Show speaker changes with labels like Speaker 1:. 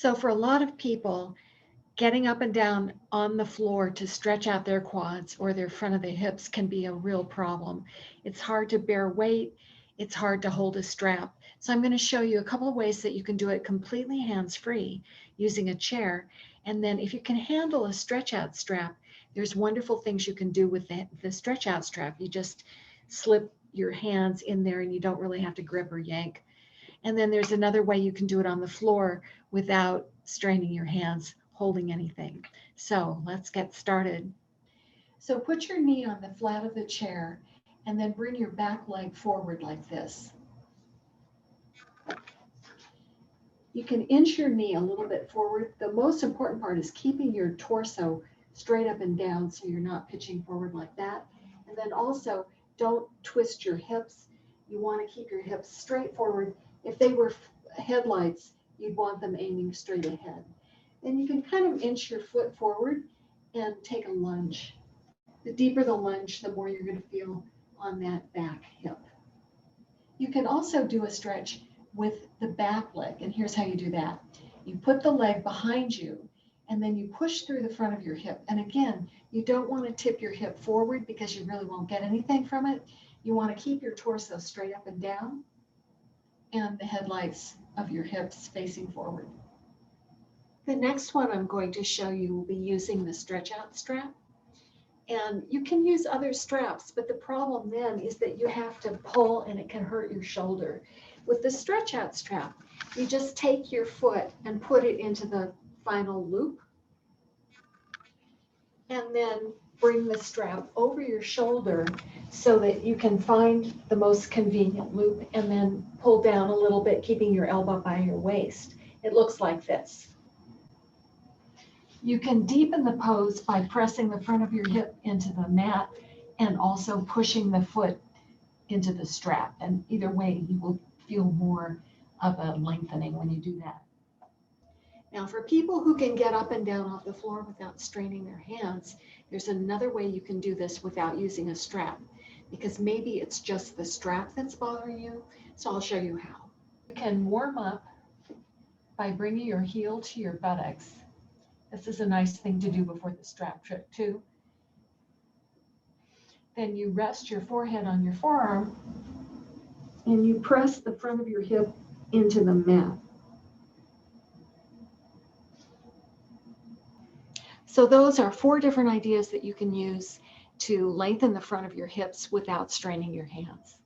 Speaker 1: So for a lot of people, getting up and down on the floor to stretch out their quads or their front of the hips can be a real problem. It's hard to bear weight. It's hard to hold a strap. So I'm going to show you a couple of ways that you can do it completely hands-free using a chair. And then if you can handle a stretch out strap, there's wonderful things you can do with the stretch out strap. You just slip your hands in there and you don't really have to grip or yank. And then there's another way you can do it on the floor without straining your hands holding anything. So let's get started. So put your knee on the flat of the chair and then bring your back leg forward like this. You can inch your knee a little bit forward. The most important part is keeping your torso straight up and down so you're not pitching forward like that. And then also don't twist your hips. You want to keep your hips straight forward. If they were headlights, you'd want them aiming straight ahead. Then you can kind of inch your foot forward and take a lunge. The deeper the lunge, the more you're going to feel on that back hip. You can also do a stretch with the back leg, and here's how you do that. You put the leg behind you, and then you push through the front of your hip. And again, you don't want to tip your hip forward because you really won't get anything from it. You want to keep your torso straight up and down, and the headlights of your hips facing forward. The next one I'm going to show you will be using the stretch out strap. And you can use other straps, but the problem then is that you have to pull and it can hurt your shoulder. With the stretch out strap, you just take your foot and put it into the final loop and then bring the strap over your shoulder so that you can find the most convenient loop and then pull down a little bit, keeping your elbow by your waist. It looks like this. You can deepen the pose by pressing the front of your hip into the mat and also pushing the foot into the strap. And either way, you will feel more of a lengthening when you do that. Now, for people who can get up and down off the floor without straining their hands, there's another way you can do this without using a strap, because maybe it's just the strap that's bothering you. So I'll show you how. You can warm up by bringing your heel to your buttocks. This is a nice thing to do before the strap trick too. Then you rest your forehead on your forearm and you press the front of your hip into the mat. So those are 4 different ideas that you can use to lengthen the front of your hips without straining your hands.